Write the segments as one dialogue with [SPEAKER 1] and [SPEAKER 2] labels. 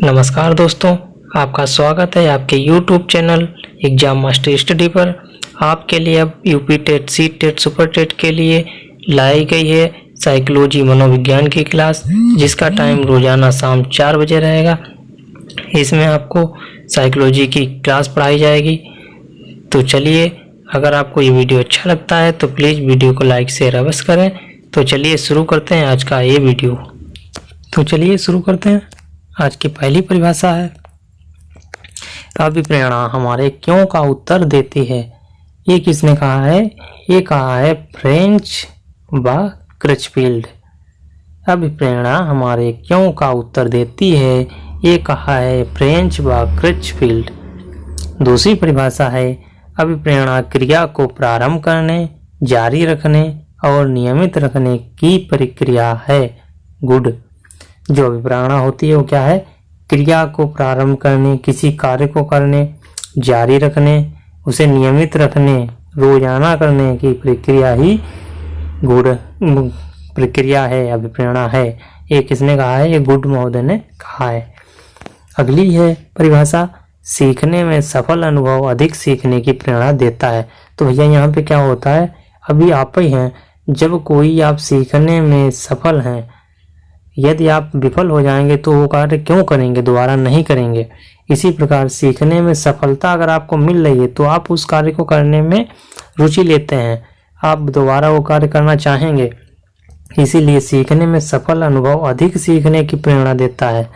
[SPEAKER 1] नमस्कार दोस्तों, आपका स्वागत है आपके YouTube channel exam master study पर। आपके लिए अब UP TET, C TET, super TET के लिए लाई गई है साइकोलॉजी मनोविज्ञान की क्लास, जिसका टाइम रोजाना शाम 4 बजे रहेगा। इसमें आपको साइकोलॉजी की क्लास पढ़ाई जाएगी। तो चलिए, अगर आपको ये वीडियो अच्छा लगता है तो प्लीज़ वीडियो को लाइक शेयर अवश्य करें। तो चलिए शुरू करते हैं आज का ये वीडियो। तो चलिए शुरू करते हैं। आज की पहली परिभाषा है, अभिप्रेरणा हमारे क्यों का उत्तर देती है। ये किसने कहा है? ये कहा है फ्रेंच व क्रिचफील्ड। अभिप्रेरणा हमारे क्यों का उत्तर देती है, ये कहा है फ्रेंच व क्रिचफील्ड। दूसरी परिभाषा है, अभिप्रेरणा क्रिया को प्रारंभ करने, जारी रखने और नियमित रखने की प्रक्रिया है। गुड। जो अभिप्रेरणा होती है वो क्या है? क्रिया को प्रारंभ करने, किसी कार्य को करने, जारी रखने, उसे नियमित रखने, रोजाना करने की प्रक्रिया ही गुड प्रक्रिया है, अभिप्रेरणा है। ये किसने कहा है? ये गुड महोदय ने कहा है। अगली है परिभाषा, सीखने में सफल अनुभव अधिक सीखने की प्रेरणा देता है। तो भैया यहाँ पे क्या होता है, अभी आप ही हैं, जब कोई आप सीखने में सफल हैं, यदि आप विफल हो जाएंगे तो वो कार्य क्यों करेंगे, दोबारा नहीं करेंगे। इसी प्रकार सीखने में सफलता अगर आपको मिल रही है तो आप उस कार्य को करने में रुचि लेते हैं, आप दोबारा वो कार्य करना चाहेंगे। इसीलिए सीखने में सफल अनुभव अधिक सीखने की प्रेरणा देता है।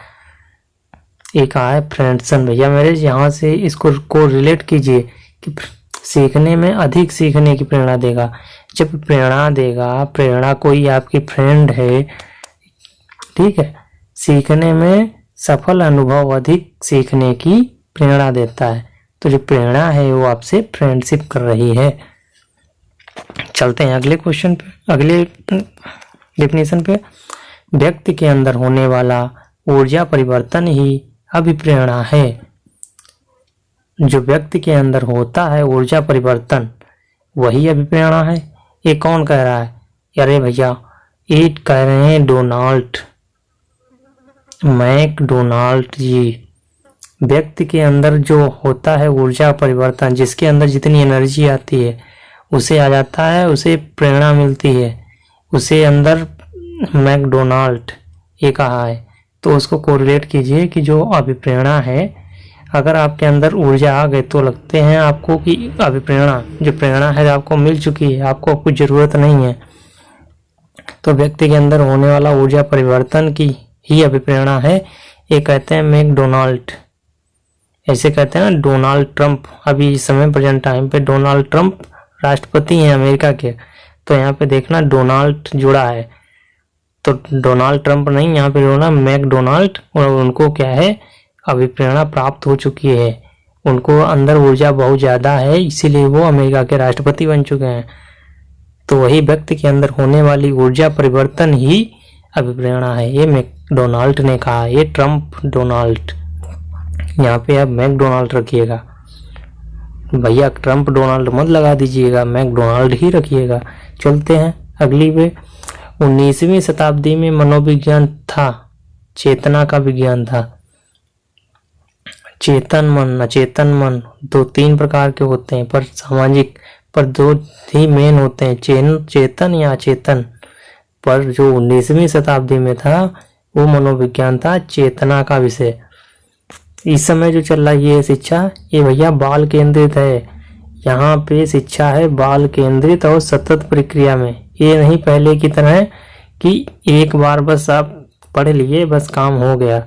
[SPEAKER 1] एक कहा है फ्रेंडसन। भैया मेरे यहाँ से इसको रिलेट कीजिए कि सीखने में अधिक सीखने की प्रेरणा देगा। जब प्रेरणा देगा, प्रेरणा कोई आपकी फ्रेंड है, ठीक है, सीखने में सफल अनुभव अधिक सीखने की प्रेरणा देता है। तो जो प्रेरणा है वो आपसे फ्रेंडशिप कर रही है। चलते हैं अगले क्वेश्चन पे, अगले डेफिनेशन पे। व्यक्ति के अंदर होने वाला ऊर्जा परिवर्तन ही अभिप्रेरणा है। जो व्यक्ति के अंदर होता है ऊर्जा परिवर्तन, वही अभिप्रेरणा है। ये कौन कह रहा है? अरे भैया, ये कह रहे हैं मैकडोनाल्ड जी। व्यक्ति के अंदर जो होता है ऊर्जा परिवर्तन, जिसके अंदर जितनी एनर्जी आती है उसे आ जाता है, उसे प्रेरणा मिलती है, उसे अंदर मैकडोनाल्ड ये कहा है। तो उसको कोरिलेट कीजिए कि जो अभिप्रेरणा है, अगर आपके अंदर ऊर्जा आ गई तो लगते हैं आपको कि अभिप्रेरणा जो प्रेरणा है आपको मिल चुकी है, आपको कुछ ज़रूरत नहीं है। तो व्यक्ति के अंदर होने वाला ऊर्जा परिवर्तन की ही अभिप्रेरणा है। ये कहते हैं मैकडोनाल्ड। ऐसे कहते हैं ना डोनाल्ड ट्रंप। अभी इस समय प्रेजेंट टाइम पे डोनाल्ड ट्रंप राष्ट्रपति हैं अमेरिका के। तो यहाँ पे देखना डोनाल्ड जुड़ा है, तो डोनाल्ड ट्रंप नहीं, यहाँ पे जोड़ना मैकडोनाल्ड। और उनको क्या है, अभिप्रेरणा प्राप्त हो चुकी है, उनको अंदर ऊर्जा बहुत ज़्यादा है, इसीलिए वो अमेरिका के राष्ट्रपति बन चुके हैं। तो वही व्यक्ति के अंदर होने वाली ऊर्जा परिवर्तन ही अभिप्रेरणा है। ये मैकडोनाल्ड ने कहा, ये ट्रंप डोनाल्ड। यहाँ पे आप मैकडोनाल्ड रखिएगा भैया, ट्रंप डोनाल्ड मत लगा दीजिएगा, मैकडोनाल्ड ही रखिएगा। चलते हैं अगली पे। 19वीं शताब्दी में मनोविज्ञान था, चेतना का विज्ञान था। चेतन मन, अचेतन मन, 2-3 प्रकार के होते हैं, पर सामाजिक पर 2 ही मेन होते हैं, चेतन या अचेतन। पर जो 19वीं शताब्दी में था वो मनोविज्ञान था चेतना का विषय। इस समय जो चल रहा है ये शिक्षा, ये भैया बाल केंद्रित है। यहाँ पे शिक्षा है बाल केंद्रित और सतत प्रक्रिया में। ये नहीं पहले की तरह कि एक बार बस आप पढ़ लिए बस काम हो गया।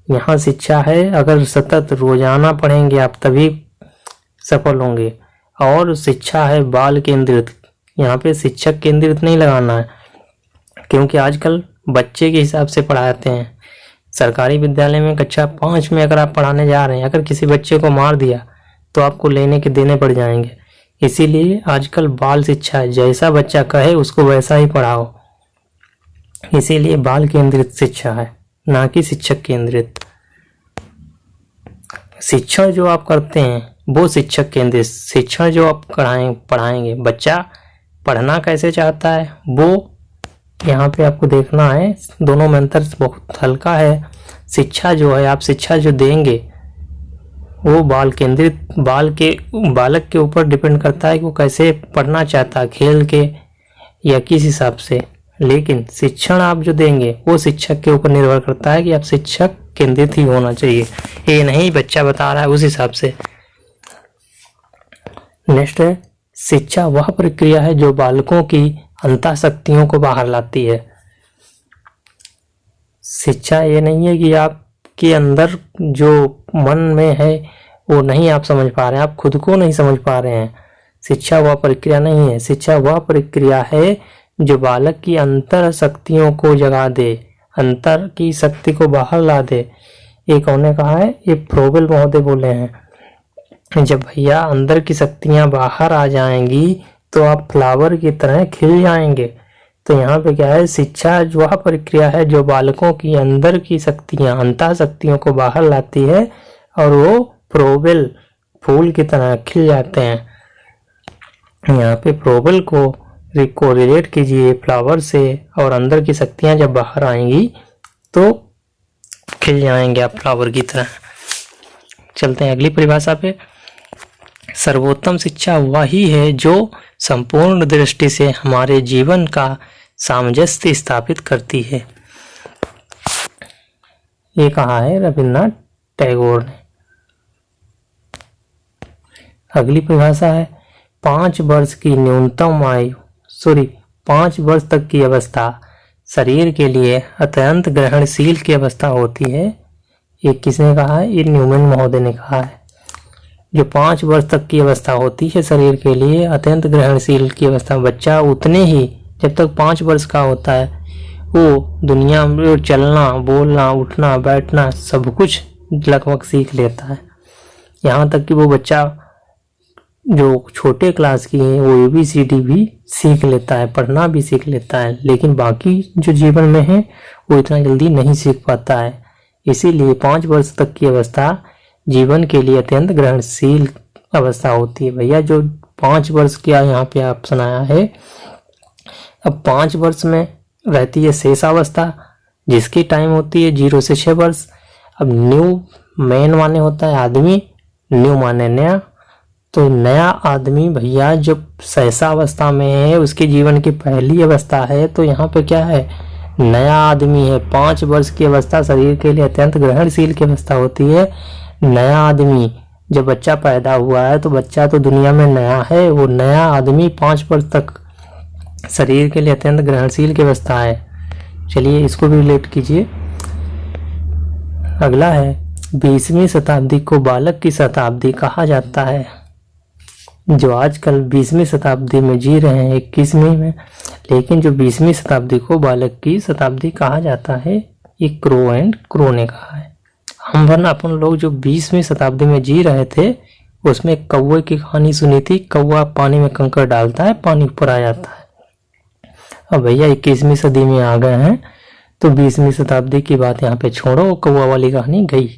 [SPEAKER 1] यहाँ शिक्षा है, अगर सतत रोजाना पढ़ेंगे आप तभी सफल होंगे। और शिक्षा है बाल केंद्रित, यहाँ पे शिक्षक केंद्रित नहीं लगाना है, क्योंकि आजकल बच्चे के हिसाब से पढ़ाते हैं। सरकारी विद्यालय में कक्षा 5 में अगर आप पढ़ाने जा रहे हैं, अगर किसी बच्चे को मार दिया तो आपको लेने के देने पड़ जाएंगे। इसीलिए आजकल बाल शिक्षा है, जैसा बच्चा कहे उसको वैसा ही पढ़ाओ। इसीलिए बाल केंद्रित शिक्षा है, ना कि शिक्षक केंद्रित। शिक्षण जो आप करते हैं वो शिक्षक केंद्रित शिक्षण जो आप पढ़ाएंगे। बच्चा पढ़ना कैसे चाहता है वो यहाँ पे आपको देखना है। दोनों में अंतर बहुत हल्का है। शिक्षा जो है, आप शिक्षा जो देंगे वो बालक के ऊपर डिपेंड करता है कि वो कैसे पढ़ना चाहता है, खेल के या किस हिसाब से। लेकिन शिक्षण आप जो देंगे वो शिक्षक के ऊपर निर्भर करता है कि आप शिक्षक केंद्रित ही होना चाहिए, ये नहीं बच्चा बता रहा है उस हिसाब से। नेक्स्ट है, शिक्षा वह प्रक्रिया है जो बालकों की अंतःशक्तियों को बाहर लाती है। शिक्षा ये नहीं है कि आपके अंदर जो मन में है वो नहीं आप समझ पा रहे हैं, आप खुद को नहीं समझ पा रहे हैं। शिक्षा वह प्रक्रिया नहीं है, शिक्षा वह प्रक्रिया है जो बालक की अंतर शक्तियों को जगा दे, अंतर की शक्ति को बाहर ला दे। ये कौन ने कहा है? ये फ्रोबेल महोदय बोले हैं। जब भैया अंदर की शक्तियां बाहर आ जाएंगी तो आप फ्लावर की तरह खिल जाएंगे। तो यहाँ पे क्या है? शिक्षा वह प्रक्रिया है जो बालकों की अंदर की शक्तियां, अंतः शक्तियों को बाहर लाती है और वो फ्रोबेल फूल की तरह खिल जाते हैं। यहाँ पे फ्रोबेल को रिलेट कीजिए फ्लावर से, और अंदर की शक्तियां जब बाहर आएंगी तो खिल जाएंगे आप फ्लावर की तरह। चलते हैं अगली परिभाषा पे। सर्वोत्तम शिक्षा वही है जो संपूर्ण दृष्टि से हमारे जीवन का सामंजस्य स्थापित करती है। ये कहा है रविन्द्रनाथ टैगोर ने। अगली परिभाषा है 5 वर्ष की न्यूनतम आयु 5 वर्ष तक की अवस्था शरीर के लिए अत्यंत ग्रहणशील की अवस्था होती है। ये किसने कहा है? ये न्यूमैन महोदय ने कहा है। जो 5 वर्ष तक की अवस्था होती है शरीर के लिए अत्यंत ग्रहणशील की अवस्था, बच्चा उतने ही जब तक 5 वर्ष का होता है वो दुनिया में चलना, बोलना, उठना, बैठना सब कुछ लगभग सीख लेता है। यहाँ तक कि वो बच्चा जो छोटे क्लास की है वो ABCD भी सीख लेता है, पढ़ना भी सीख लेता है, लेकिन बाकी जो जीवन में है वो इतना जल्दी नहीं सीख पाता है। इसीलिए 5 वर्ष तक की अवस्था जीवन के लिए अत्यंत ग्रहणशील अवस्था होती है। भैया जो 5 वर्ष का यहाँ पे ऑप्शन आया है, अब 5 वर्ष में रहती है शेष अवस्था जिसकी टाइम होती है 0 से 6 वर्ष। अब न्यू मैन माने होता है आदमी, न्यू माने नया। तो नया आदमी भैया जब सहसा अवस्था में है, उसके जीवन की पहली अवस्था है, तो यहाँ पे क्या है? नया आदमी है। 5 वर्ष की अवस्था शरीर के लिए अत्यंत ग्रहणशील की अवस्था होती है। नया आदमी जब बच्चा पैदा हुआ है तो बच्चा तो दुनिया में नया है, वो नया आदमी 5 वर्ष तक शरीर के लिए अत्यंत ग्रहणशील की अवस्था है। चलिए इसको भी रिलेट कीजिए। अगला है 20वीं शताब्दी को बालक की शताब्दी कहा जाता है। जो आजकल 20वीं शताब्दी में जी रहे हैं 21वीं में, लेकिन जो 20वीं शताब्दी को बालक की शताब्दी कहा जाता है ये क्रो ने कहा है। हम वरना अपन लोग जो 20वीं शताब्दी में जी रहे थे उसमें कौवे की कहानी सुनी थी। कौवा पानी में कंकड़ डालता है, पानी ऊपर आ जाता है। अब भैया 21वीं सदी में आ गए हैं तो 20वीं शताब्दी की बात यहाँ पे छोड़ो, कौवा वाली कहानी गई।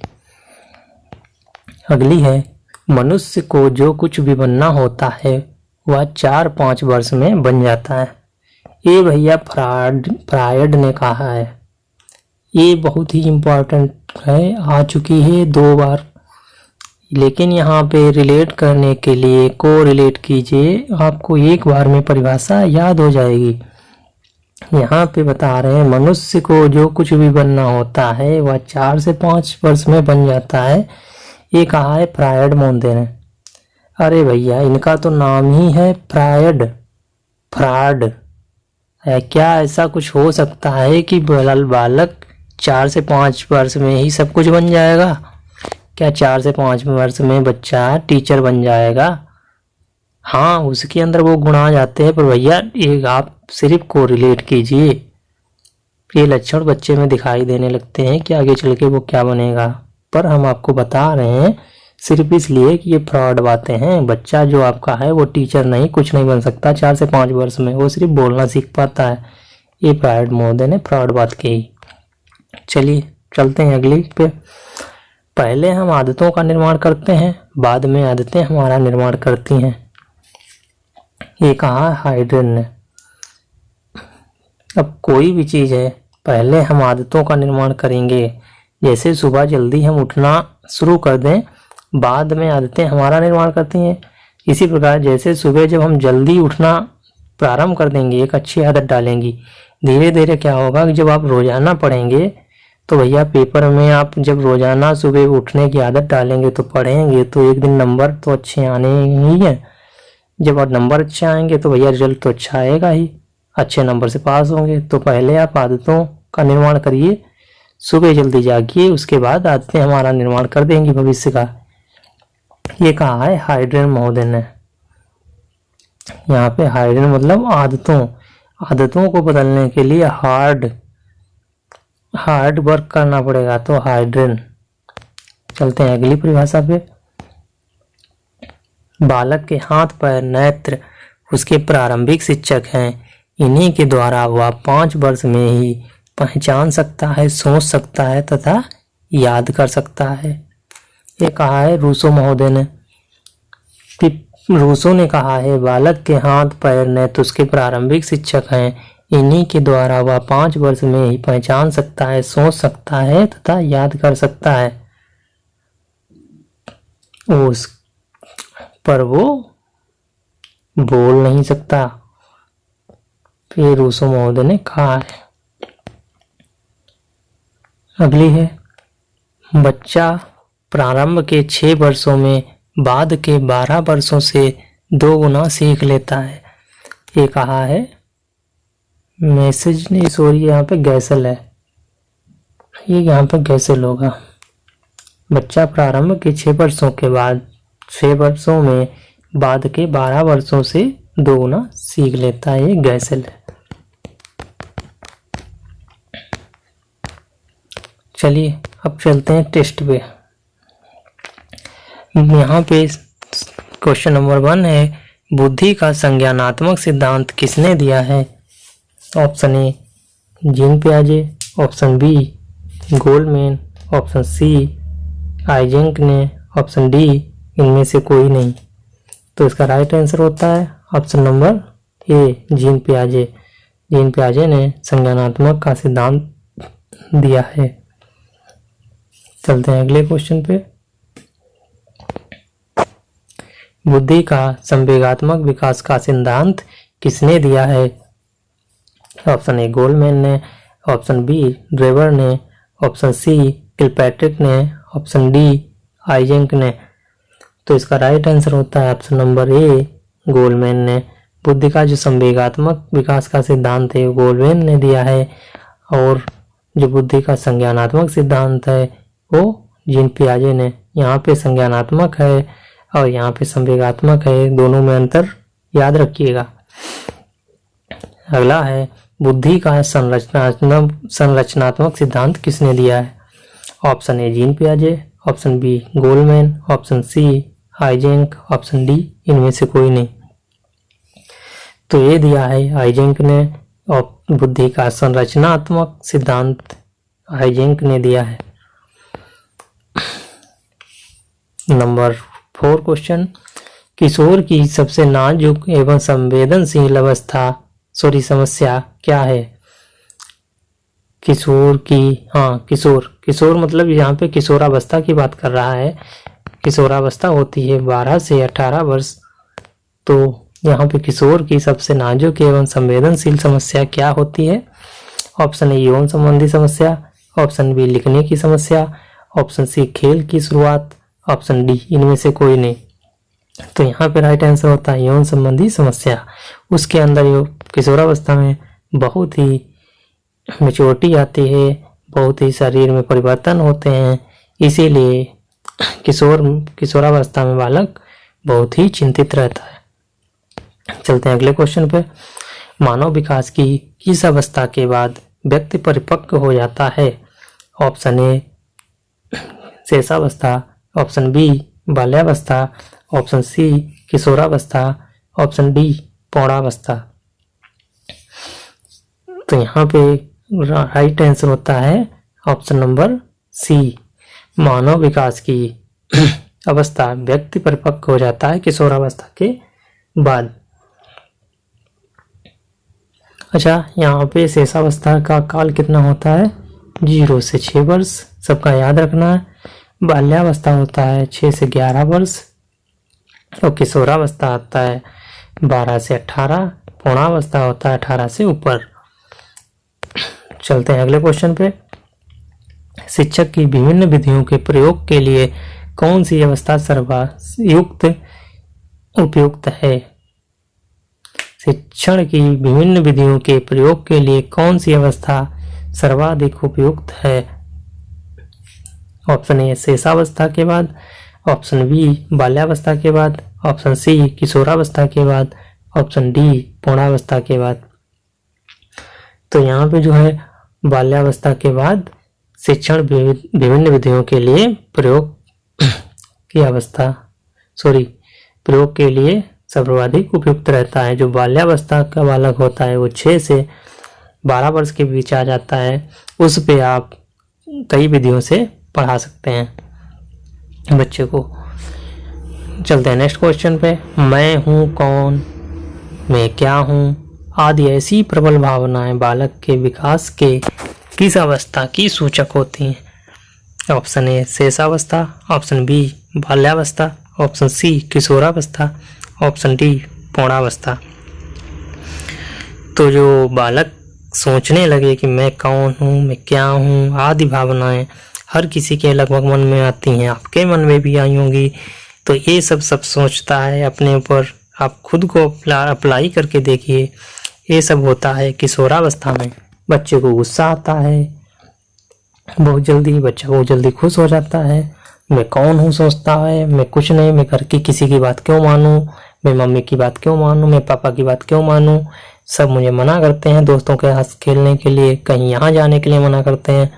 [SPEAKER 1] अगली है मनुष्य को जो कुछ भी बनना होता है वह 4-5 वर्ष में बन जाता है। ये भैया फ्रायड ने कहा है। ये बहुत ही इम्पोर्टेंट है, आ चुकी है 2 बार, लेकिन यहाँ पे रिलेट करने के लिए को रिलेट कीजिए, आपको एक बार में परिभाषा याद हो जाएगी। यहाँ पे बता रहे हैं मनुष्य को जो कुछ भी बनना होता है वह 4 से 5 वर्ष में बन जाता है। ये कहा है फ्रायड महोदय ने। अरे भैया इनका तो नाम ही है फ्रायड है। क्या ऐसा कुछ हो सकता है कि बालक 4 से 5 वर्ष में ही सब कुछ बन जाएगा? क्या 4 से 5 वर्ष में बच्चा टीचर बन जाएगा? हाँ, उसके अंदर वो गुण आ जाते हैं, पर भैया ये आप सिर्फ को रिलेट कीजिए। ये लक्षण बच्चे में दिखाई देने लगते हैं कि आगे चल के वो क्या बनेगा, पर हम आपको बता रहे हैं सिर्फ इसलिए कि ये फ्रॉड बातें हैं। बच्चा जो आपका है वो टीचर नहीं, कुछ नहीं बन सकता 4 से 5 वर्ष में, वो सिर्फ बोलना सीख पाता है। ये फ्रायड महोदय ने फ्रॉड बात कही। चलिए चलते हैं अगली पे। पहले हम आदतों का निर्माण करते हैं, बाद में आदतें हमारा निर्माण करती हैं। ये कहा हाइड्रेन ने। अब कोई भी चीज है, पहले हम आदतों का निर्माण करेंगे, जैसे सुबह जल्दी हम उठना शुरू कर दें, बाद में आदतें हमारा निर्माण करती हैं। इसी प्रकार जैसे सुबह जब हम जल्दी उठना प्रारंभ कर देंगे, एक अच्छी आदत डालेंगी, धीरे धीरे क्या होगा कि जब आप रोजाना पढ़ेंगे तो भैया पेपर में आप जब रोजाना सुबह उठने की आदत डालेंगे तो पढ़ेंगे तो एक दिन नंबर तो अच्छे आने ही हैं। जब और नंबर अच्छे आएंगे तो भैया रिजल्ट तो अच्छा आएगा ही, अच्छे नंबर से पास होंगे। तो पहले आप आदतों का निर्माण करिए, सुबह जल्दी जागिए, उसके बाद आदतें हमारा निर्माण कर देंगी भविष्य का। ये कहा है हाइड्रिन महोदय ने। यहाँ पे हाइड्रिन मतलब आदतों को बदलने के लिए हार्ड वर्क करना पड़ेगा, तो हाइड्रिन। चलते हैं अगली परिभाषा पे। बालक के हाथ पैर नेत्र उसके प्रारंभिक शिक्षक हैं, इन्हीं के द्वारा वह 5 वर्ष में ही पहचान सकता है, सोच सकता है तथा याद कर सकता है। ये कहा है रूसो महोदय ने। रूसो ने कहा है बालक के हाथ पैर नेत्र उसके प्रारंभिक शिक्षक हैं, इन्हीं के द्वारा वह 5 वर्ष में ही पहचान सकता है, सोच सकता है तथा याद कर सकता है। उस पर वो बोल नहीं सकता, फिर रूसो महोदय ने कहा है। अगली है बच्चा प्रारंभ के 6 वर्षों में बाद के 12 वर्षों से 2 गुना सीख लेता है। ये कहा है मैसेज नहीं, सॉरी यहाँ पे गैसल है, ये यहाँ पे गैसल होगा। बच्चा प्रारंभ के 6 वर्षों के बाद 6 वर्षों में बाद के 12 वर्षों से 2 गुना सीख लेता है, ये गैसल है। चलिए अब चलते हैं टेस्ट पे। यहाँ पे क्वेश्चन नंबर 1 है बुद्धि का संज्ञानात्मक सिद्धांत किसने दिया है? ऑप्शन ए जीन पियाजे, option B Goldman, option C Eysenck ने, ऑप्शन डी इनमें से कोई नहीं। तो इसका राइट आंसर होता है ऑप्शन नंबर ए जीन पियाजे। जीन पियाजे ने संज्ञानात्मक का सिद्धांत दिया है। चलते हैं अगले क्वेश्चन पे। बुद्धि का संवेगात्मक विकास का सिद्धांत किसने दिया है? ऑप्शन ए गोल्डमैन ने, ऑप्शन बी ड्रेवर ने, ऑप्शन सी किलपैट्रिक ने, ऑप्शन डी आइजेंक ने। तो इसका राइट आंसर होता है ऑप्शन नंबर ए गोल्डमैन ने। बुद्धि का जो संवेगात्मक विकास का सिद्धांत है गोल्डमैन ने दिया है, और जो बुद्धि का संज्ञानात्मक सिद्धांत है वो जीन पियाजे ने। यहाँ पे संज्ञानात्मक है और यहाँ पे संवेगात्मक है, दोनों में अंतर याद रखिएगा। अगला है बुद्धि का संरचनात्मक सिद्धांत किसने दिया है? ऑप्शन ए जीन पियाजे, option B Goldman, option C Eysenck, option D इनमें से कोई नहीं। तो ये दिया है आइजेंक ने, और बुद्धि का संरचनात्मक सिद्धांत आइजेंक ने दिया है। नंबर 4 क्वेश्चन, किशोर की सबसे नाजुक एवं संवेदनशील समस्या क्या है? किशोर मतलब यहाँ पे किशोरावस्था की बात कर रहा है। किशोरावस्था होती है 12 से 18 वर्ष। तो यहाँ पे किशोर की सबसे नाजुक एवं संवेदनशील समस्या क्या होती है? ऑप्शन ए यौन संबंधी समस्या, ऑप्शन बी लिखने की समस्या, ऑप्शन सी खेल की शुरुआत, ऑप्शन डी इनमें से कोई नहीं। तो यहाँ पे राइट आंसर होता है यौन संबंधी समस्या। उसके अंदर किशोरावस्था में बहुत ही मैच्योरिटी आती है, बहुत ही शरीर में परिवर्तन होते हैं, इसीलिए किशोरावस्था में बालक बहुत ही चिंतित रहता है। चलते हैं अगले क्वेश्चन पे। मानव विकास की किस अवस्था के बाद व्यक्ति परिपक्व हो जाता है? ऑप्शन ए शेषावस्था, ऑप्शन बी बाल्यावस्था, ऑप्शन सी किशोरावस्था, ऑप्शन डी पौढ़ावस्था। तो यहाँ पे राइट आंसर होता है ऑप्शन नंबर सी, मानव विकास की अवस्था व्यक्ति परिपक्व हो जाता है किशोरावस्था के बाद। अच्छा, यहाँ पे शेषावस्था का काल कितना होता है? 0 से 6 वर्ष, सबका याद रखना है। बाल्यावस्था होता है 6 से 11 वर्ष और किशोरावस्था आता है 12 से 18, पौणावस्था होता है 18 से ऊपर। चलते हैं अगले क्वेश्चन पे। शिक्षक की विभिन्न विधियों के प्रयोग के लिए कौन सी अवस्था सर्वायुक्त उपयुक्त है? शिक्षण की विभिन्न विधियों के प्रयोग के लिए कौन सी अवस्था सर्वाधिक उपयुक्त है? ऑप्शन ए शेषावस्था के बाद, ऑप्शन बी बाल्यावस्था के बाद, ऑप्शन सी किशोरावस्था के बाद, ऑप्शन डी पौणावस्था के बाद। तो यहाँ पे जो है बाल्यावस्था के बाद शिक्षण विभिन्न विधियों के लिए प्रयोग की अवस्था प्रयोग के लिए सर्वाधिक उपयुक्त रहता है। जो बाल्यावस्था का बालक होता है वो 6 से 12 वर्ष के बीच आ जाता है, उस पे आप कई विधियों से पढ़ा सकते हैं बच्चे को। चलते हैं नेक्स्ट क्वेश्चन पे। मैं हूँ कौन, मैं क्या हूँ आदि ऐसी प्रबल भावनाएं बालक के विकास के किस अवस्था की सूचक होती हैं? ऑप्शन ए शेषावस्था, ऑप्शन बी बाल्यावस्था, ऑप्शन सी किशोरावस्था, ऑप्शन डी पौणावस्था। तो जो बालक सोचने लगे कि मैं कौन हूँ, मैं क्या हूँ आदि भावनाएं हर किसी के लगभग मन में आती हैं, आपके मन में भी आई होंगी। तो ये सब सोचता है अपने ऊपर, आप खुद को अप्लाई करके देखिए। ये सब होता है किशोरावस्था में। बच्चे को गुस्सा आता है बहुत जल्दी, बच्चा बहुत जल्दी खुश हो जाता है। मैं कौन हूँ सोचता है, मैं कुछ नहीं, मैं घर की किसी की बात क्यों मानूं, मैं मम्मी की बात क्यों मानूं, मैं पापा की बात क्यों मानूं, सब मुझे मना करते हैं दोस्तों के साथ खेलने के लिए, कहीं यहाँ जाने के लिए मना करते हैं।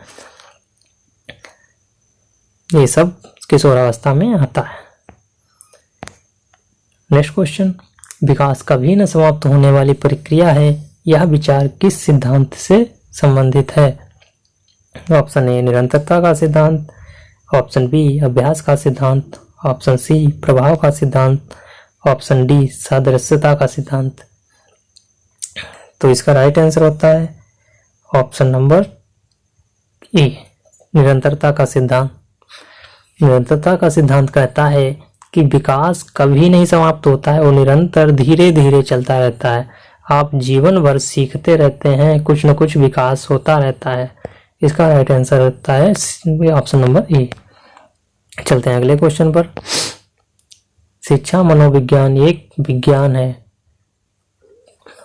[SPEAKER 1] ये सब किशोरावस्था में आता है। Next question. विकास कभी न समाप्त होने वाली प्रक्रिया है, यह विचार किस सिद्धांत से संबंधित है? ऑप्शन ए निरंतरता का सिद्धांत, ऑप्शन बी अभ्यास का सिद्धांत, ऑप्शन सी प्रभाव का सिद्धांत, ऑप्शन डी सादृश्यता का सिद्धांत। तो इसका राइट आंसर होता है ऑप्शन नंबर ए निरंतरता का सिद्धांत। निरंतरता का सिद्धांत कहता है कि विकास कभी नहीं समाप्त होता है, वो निरंतर धीरे धीरे चलता रहता है। आप जीवन भर सीखते रहते हैं, कुछ न कुछ विकास होता रहता है। इसका राइट आंसर होता है ऑप्शन नंबर ए। चलते हैं अगले क्वेश्चन पर। शिक्षा मनोविज्ञान एक विज्ञान है।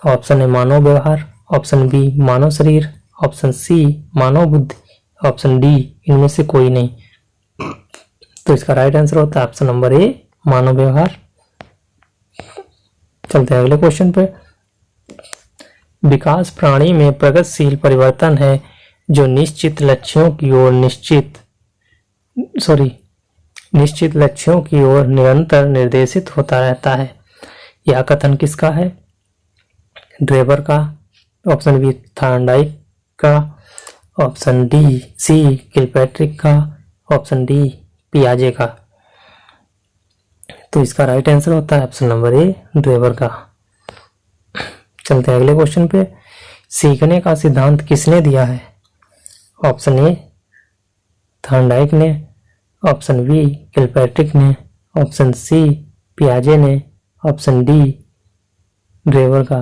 [SPEAKER 1] ऑप्शन ए मानव व्यवहार, ऑप्शन बी मानव शरीर, ऑप्शन सी मानव बुद्धि, ऑप्शन डी इनमें से कोई नहीं। तो इसका राइट आंसर होता है ऑप्शन नंबर ए मानव व्यवहार। चलते हैं अगले क्वेश्चन पे। विकास प्राणी में प्रगतिशील परिवर्तन है जो निश्चित लक्ष्यों की ओर निरंतर निर्देशित होता रहता है। यह कथन किसका है? ड्रेबर का, ऑप्शन बी थॉर्नडाइक का, ऑप्शन डी सी किलपैट्रिक का, ऑप्शन डी पियाजे का। तो इसका राइट आंसर होता है ऑप्शन नंबर ए ड्रेबर का। चलते हैं अगले क्वेश्चन पे। सीखने का सिद्धांत किसने दिया है? ऑप्शन ए थॉर्नडाइक ने, ऑप्शन बी किलपैट्रिक ने, ऑप्शन सी पियाजे ने, ऑप्शन डी ड्रेबर का।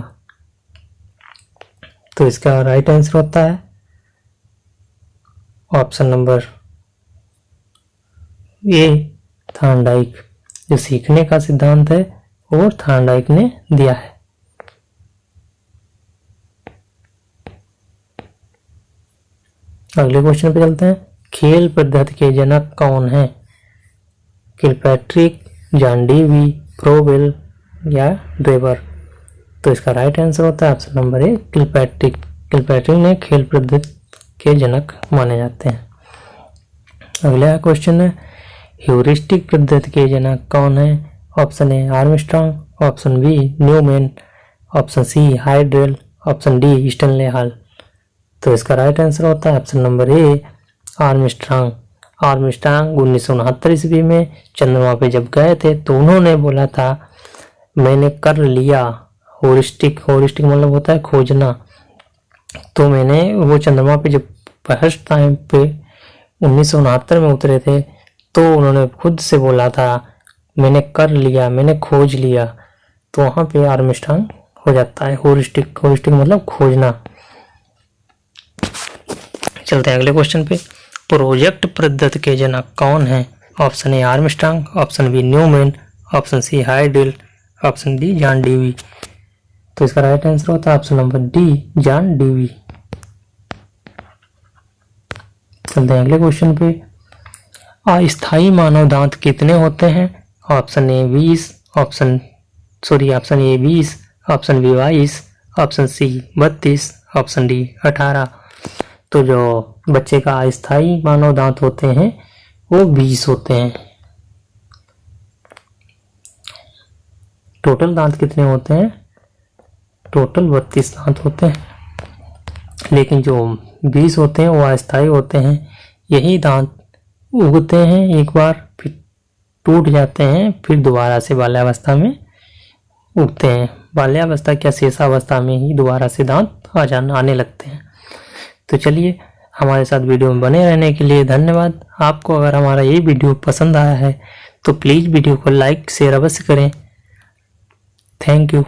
[SPEAKER 1] तो इसका राइट आंसर होता है ऑप्शन नंबर ए थॉर्नडाइक। जो सीखने का सिद्धांत है वो थॉर्नडाइक ने दिया है। अगले क्वेश्चन पे चलते हैं। खेल पद्धति के जनक कौन है? किलपैट्रिक, जॉन डीवी, प्रोवेल या ड्रेबर। तो इसका राइट आंसर होता है ऑप्शन नंबर ए किलपैट्रिक। किलपैट्रिक ने खेल पद्धति के जनक माने जाते हैं। अगला क्वेश्चन है ह्यूरिस्टिक पद्धति के जनक कौन है? Option A Armstrong, option B Newman, option C Hydrel, option D Stanley Hall. तो इसका राइट आंसर होता है option number A Armstrong. Armstrong 1969 ईस्वी में चंद्रमा पे जब गए थे तो उन्होंने बोला था मैंने कर लिया होरिस्टिक मतलब होता है खोजना। तो मैंने वो चंद्रमा पे जब फर्स्ट टाइम पे 1969 में उतरे थे तो उन्होंने खुद से बोला था मैंने कर लिया, मैंने खोज लिया, तो वहाँ पे आर्मस्ट्रांग हो जाता है होरिस्टिक। होरिस्टिक मतलब खोजना। चलते हैं अगले क्वेश्चन पे। प्रोजेक्ट पद्धति के जनक कौन है? Option A Armstrong, option B Newman, option C Heidel, option D John Dewey. तो इसका राइट आंसर होता है option number D John Dewey. चलते हैं अगले क्वेश्चन पे। अस्थायी मानव दांत कितने होते हैं? Option A 20, option A 20, option B 22, option C 32, option D 18। तो जो बच्चे का अस्थायी मानव दांत होते हैं वो 20 होते हैं। टोटल दांत कितने होते हैं? टोटल 32 दांत होते हैं, लेकिन जो 20 होते हैं वो अस्थायी होते हैं। यही दांत उगते हैं एक बार, फिर टूट जाते हैं, फिर दोबारा से बाल्यावस्था में उगते हैं। बाल्यावस्था क्या शेषावस्था में ही दोबारा से दांत आने लगते हैं। तो चलिए, हमारे साथ वीडियो में बने रहने के लिए धन्यवाद। आपको अगर हमारा ये वीडियो पसंद आया है तो प्लीज़ वीडियो को लाइक शेयर अवश्य करें। Thank you.